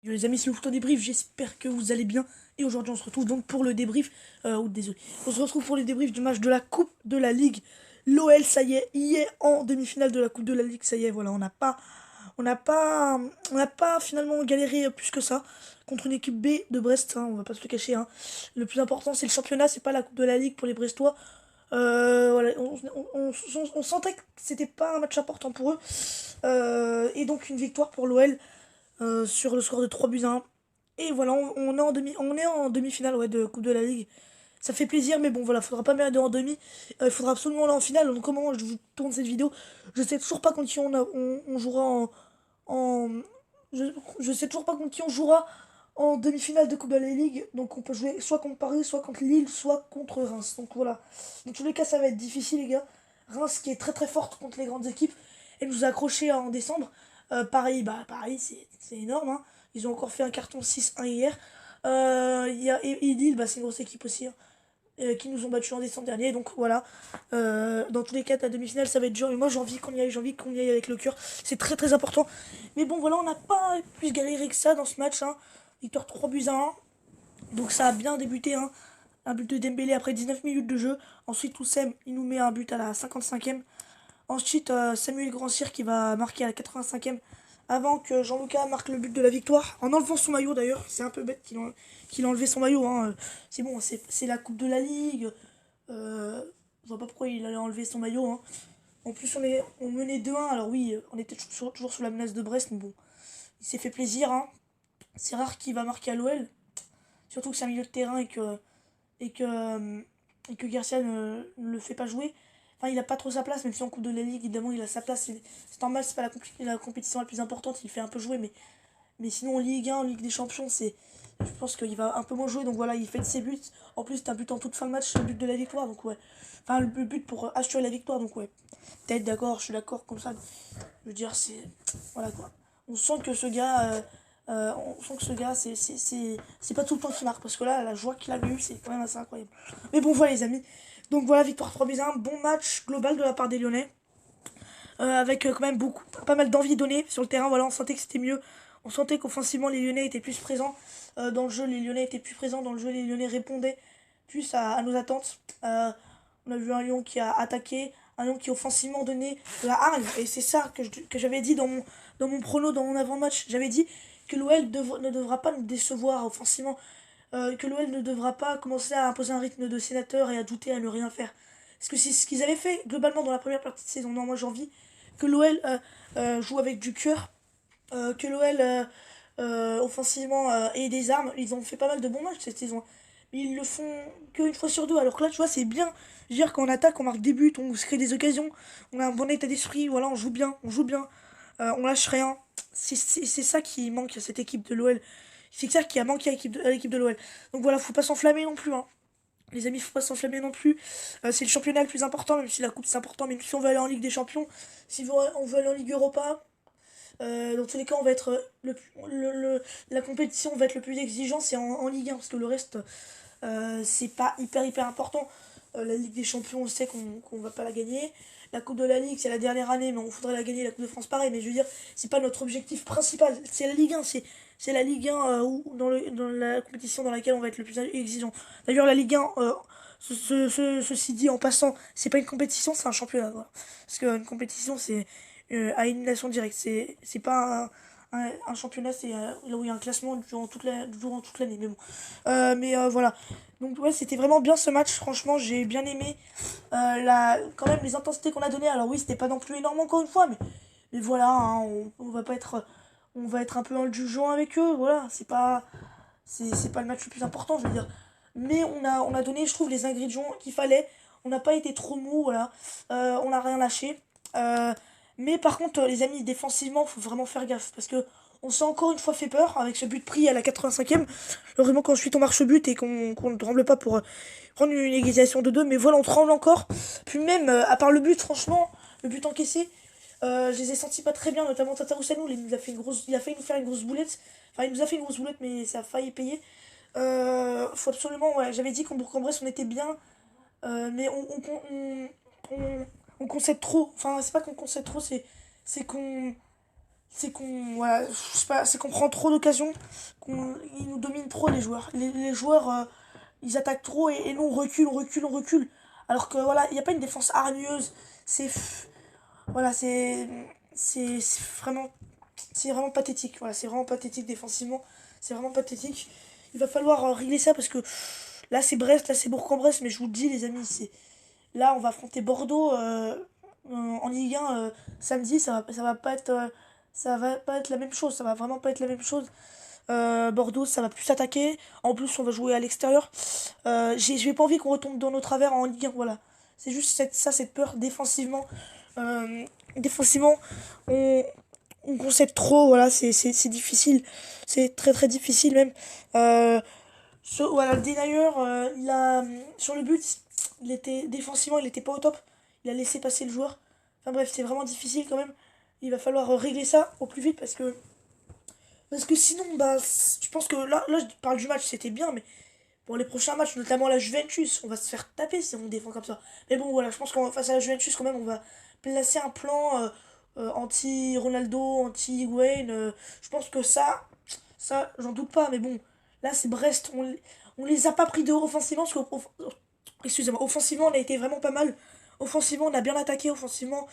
Yo les amis, c'est le foot en débrief, j'espère que vous allez bien. Et aujourd'hui on se retrouve donc pour le débrief, désolé, on se retrouve pour le débrief du match de la Coupe de la Ligue. L'OL, ça y est, y est en demi-finale de la Coupe de la Ligue, ça y est, voilà, on n'a pas, on n'a pas finalement galéré plus que ça contre une équipe B de Brest, hein, on va pas se le cacher, hein. Le plus important c'est le championnat, c'est pas la Coupe de la Ligue pour les Brestois. Voilà, on sentait que c'était pas un match important pour eux. Et donc une victoire pour l'OL sur le score de 3 buts à 1. Et voilà, on est en demi-finale ouais, de Coupe de la Ligue. Ça fait plaisir, mais bon, voilà, faudra pas perdre en demi. Il faudra absolument aller en finale. Donc, au moment où je vous tourne cette vidéo, je sais toujours pas contre qui on jouera en. Je, je sais toujours pas contre qui on jouera en demi-finale de Coupe de la Ligue. Donc, on peut jouer soit contre Paris, soit contre Lille, soit contre Reims. Donc, voilà. Dans tous les cas, ça va être difficile, les gars. Reims qui est très très forte contre les grandes équipes. Elle nous a accroché en décembre. Paris, bah, Paris, c'est énorme, hein. Ils ont encore fait un carton 6-1 hier. Et Lille, bah, c'est une grosse équipe aussi, hein, qui nous ont battus en décembre dernier. Donc voilà. Dans tous les cas, la demi-finale, ça va être dur. Mais moi, j'ai envie qu'on y aille avec le cœur. C'est très très important. Mais bon, voilà, on n'a pas plus galéré que ça dans ce match, hein. Victoire 3 buts à 1. Donc ça a bien débuté, hein. Un but de Dembélé après 19 minutes de jeu. Ensuite, Oussem, il nous met un but à la 55e. Ensuite, Samuel Grand-Cyr qui va marquer à la 85e avant que Jean-Lucas marque le but de la victoire, en enlevant son maillot d'ailleurs. C'est un peu bête qu'il a enlevé son maillot, hein. C'est bon, c'est la Coupe de la Ligue. Je vois pas pourquoi il allait enlever son maillot, hein. En plus, on menait 2-1, alors oui, on était toujours sous la menace de Brest, mais bon, il s'est fait plaisir, hein. C'est rare qu'il va marquer à l'OL, surtout que c'est un milieu de terrain et que, euh, et que Garcia ne le fait pas jouer. Enfin, il a pas trop sa place, même si en Coupe de la Ligue, évidemment, il a sa place. C'est normal, c'est pas la compétition la plus importante, il fait un peu jouer, mais sinon en Ligue 1, en Ligue des Champions, je pense qu'il va un peu moins jouer, donc voilà, il fait de ses buts. En plus, c'est un but en toute fin de match, le but de la victoire, donc ouais. Enfin, le but pour assurer la victoire, donc ouais. Peut-être d'accord, je suis d'accord, comme ça. Je veux dire, c'est. Voilà quoi. On sent que ce gars. On sent que ce gars, c'est pas tout le temps qu'il marque, parce que là, la joie qu'il a eue, c'est quand même assez incroyable. Mais bon, voilà, les amis. Donc voilà, victoire 3 buts à 1, bon match global de la part des Lyonnais. Avec quand même pas mal d'envie donnée sur le terrain. Voilà, on sentait que c'était mieux. On sentait qu'offensivement, les Lyonnais étaient plus présents dans le jeu. Les Lyonnais étaient plus présents dans le jeu. Les Lyonnais répondaient plus à nos attentes. On a vu un Lyon qui a attaqué, un Lyon qui offensivement donnait de la hargne. Et c'est ça que j'avais dit dans mon prono, dans mon avant-match. J'avais dit que l'OL ne devra pas nous décevoir offensivement. Que l'OL ne devra pas commencer à imposer un rythme de sénateur et à douter, à ne rien faire. Parce que c'est ce qu'ils avaient fait globalement dans la première partie de saison. Non, moi j'ai envie que l'OL joue avec du cœur, que l'OL offensivement ait des armes. Ils ont fait pas mal de bons matchs cette saison, mais ils le font qu'une fois sur deux. Alors que là, tu vois, c'est bien. Je veux dire, quand on attaque, on marque des buts, on se crée des occasions, on a un bon état d'esprit, voilà, on joue bien, on lâche rien. C'est ça qui manque à cette équipe de l'OL. C'est ça qui a manqué à l'équipe de l'OL. Donc voilà, faut pas s'enflammer non plus, hein. Les amis, faut pas s'enflammer non plus. C'est le championnat le plus important, même si la coupe c'est important. Mais si on veut aller en Ligue des Champions, si on veut aller en Ligue Europa, dans tous les cas, on va être la compétition va être le plus exigeant, c'est en Ligue 1, parce que le reste, c'est pas hyper important. La Ligue des Champions, on sait qu'on va pas la gagner. La Coupe de la Ligue, c'est la dernière année, mais on faudrait la gagner. La Coupe de France, pareil. Mais je veux dire, c'est pas notre objectif principal. C'est la Ligue 1, c'est la Ligue 1 dans la compétition dans laquelle on va être le plus exigeant. D'ailleurs, la Ligue 1, ceci dit en passant, c'est pas une compétition, c'est un championnat. Voilà. Parce qu'une compétition, c'est à élimination directe. C'est pas un championnat, c'est là où il y a un classement durant toute l'année. Mais bon. Voilà. Donc ouais, c'était vraiment bien ce match. Franchement, j'ai bien aimé quand même les intensités qu'on a données. Alors oui, c'était pas non plus énorme encore une fois, mais voilà, hein, on va pas être, on va être un peu indulgent avec eux. Voilà, c'est pas le match le plus important, je veux dire. Mais on a donné, je trouve, les ingrédients qu'il fallait. On n'a pas été trop mou, voilà. On n'a rien lâché. Euh, mais par contre, les amis, défensivement, faut vraiment faire gaffe. Parce que on s'est encore une fois fait peur avec ce but pris à la 85e. Heureusement qu'ensuite on marche au but et qu'on ne tremble pas pour prendre une égalisation de 2. Mais voilà, on tremble encore. Puis même, à part le but, franchement, le but encaissé, je les ai sentis pas très bien, notamment Tata Oussano. Il a failli nous faire une grosse boulette. Enfin, il nous a fait une grosse boulette, mais ça a failli payer. Faut absolument, ouais, j'avais dit qu'en Bourg-en-Bresse on était bien, mais on concède trop. Enfin, c'est pas qu'on concède trop, c'est qu'on c'est qu'on voilà, je sais pas, c'est qu'on prend trop d'occasions, qu'on ils nous dominent trop les joueurs. Les joueurs ils attaquent trop et nous on recule, on recule, on recule. Alors que voilà, il n'y a pas une défense hargneuse. C'est voilà, c'est vraiment pathétique. Voilà, c'est vraiment pathétique défensivement. C'est vraiment pathétique. Il va falloir régler ça parce que là c'est Brest, là c'est Bourg-en-Bresse, mais je vous le dis les amis, c'est là on va affronter Bordeaux en Ligue 1 samedi, ça va pas être ça va pas être la même chose, ça va vraiment pas être la même chose. Bordeaux, ça va plus s'attaquer. En plus, on va jouer à l'extérieur. J'ai pas envie qu'on retombe dans nos travers en Ligue 1. Voilà. C'est juste cette peur défensivement. Euh, défensivement, on, on concède trop. Voilà, c'est difficile. C'est très très difficile même. Voilà, le Denayer, sur le but, défensivement, il était pas au top. Il a laissé passer le joueur. Enfin bref, c'est vraiment difficile quand même. Il va falloir régler ça au plus vite parce que sinon, bah, je pense que là, je parle du match, c'était bien, mais pour les prochains matchs, notamment la Juventus, on va se faire taper si on défend comme ça. Mais bon, voilà, je pense qu'en face à la Juventus, quand même, on va placer un plan anti-Ronaldo, anti-Higuain. Je pense que ça, j'en doute pas, mais bon, là, c'est Brest, on les a pas pris de haut offensivement, parce excusez-moi, offensivement, on a été vraiment pas mal. Offensivement, on a bien attaqué, offensivement,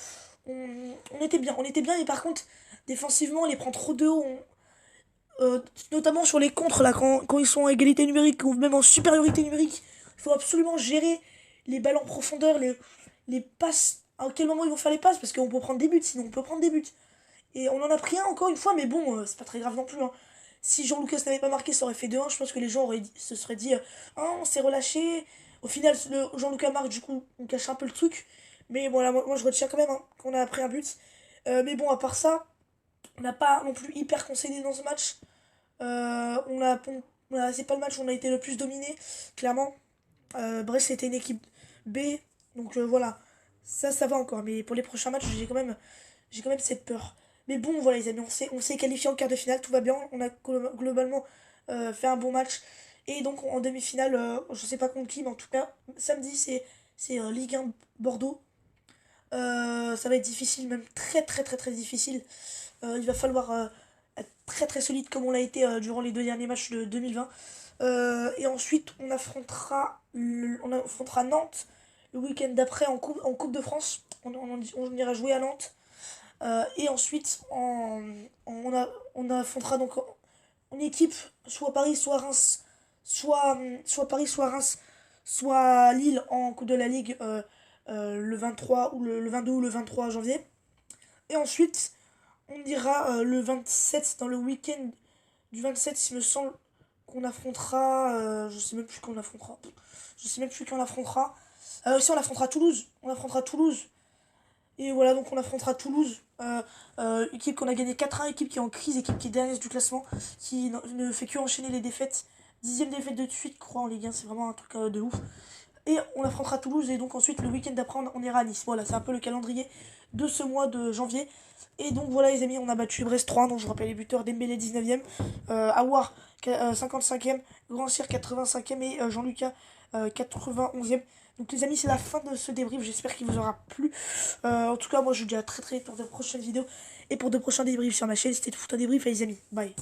on était bien, mais par contre, défensivement, on les prend trop de haut. Notamment sur les contres, là, quand ils sont à égalité numérique ou même en supériorité numérique, il faut absolument gérer les balles en profondeur, les passes. À quel moment ils vont faire les passes? Parce qu'on peut prendre des buts, sinon on peut prendre des buts. Et on en a pris un encore une fois, mais bon, c'est pas très grave non plus, hein. Si Jean-Lucas n'avait pas marqué, ça aurait fait 2-1. Je pense que les gens se seraient dit ah, on s'est relâché. Au final, Jean-Lucas marque, du coup, on cache un peu le truc. Mais voilà, moi je retiens quand même hein, qu'on a pris un but. Mais bon, à part ça, on n'a pas non plus hyper concédé dans ce match. C'est pas le match où on a été le plus dominé, clairement. Brest c'était une équipe B, donc voilà, ça va encore. Mais pour les prochains matchs, j'ai quand même cette peur. Mais bon, voilà les amis, on s'est qualifié en quart de finale, tout va bien. On a globalement fait un bon match. Et donc en demi-finale, je sais pas contre qui, mais en tout cas, samedi c'est Ligue 1 Bordeaux. Ça va être difficile, même très très très très difficile. Il va falloir être très très solide comme on l'a été durant les deux derniers matchs de 2020. Et ensuite, on affrontera Nantes le week-end d'après en coupe de France. On ira jouer à Nantes. Et ensuite, on affrontera donc en équipe soit Paris, soit Reims, soit Paris, soit Reims, soit Lille en Coupe de la Ligue le 23 ou le 22 ou le 23 janvier. Et ensuite, on ira le 27 dans le week-end du 27, il me semble qu'on affrontera. Je sais même plus qu'on affrontera. Je sais même plus qu'on affrontera. Si on affrontera Toulouse. On affrontera Toulouse. Et voilà, donc on affrontera Toulouse. Équipe qu'on a gagné 4-1, équipe qui est en crise, équipe qui est dernière du classement, qui ne fait que enchaîner les défaites. 10e défaite de suite, je crois, en Ligue 1, c'est vraiment un truc de ouf. Et on affrontera Toulouse et donc ensuite le week-end d'après on ira à Nice. Voilà, c'est un peu le calendrier de ce mois de janvier. Et donc voilà les amis, on a battu Brest 3, donc je rappelle les buteurs Dembélé 19e, Aouar 55e, Grand Cyr 85e et Jean-Lucas 91e. Donc les amis, c'est la fin de ce débrief, j'espère qu'il vous aura plu. En tout cas, moi je vous dis à très très vite pour de prochaines vidéos et pour de prochains débriefs sur ma chaîne. C'était tout un débrief, les amis. Bye.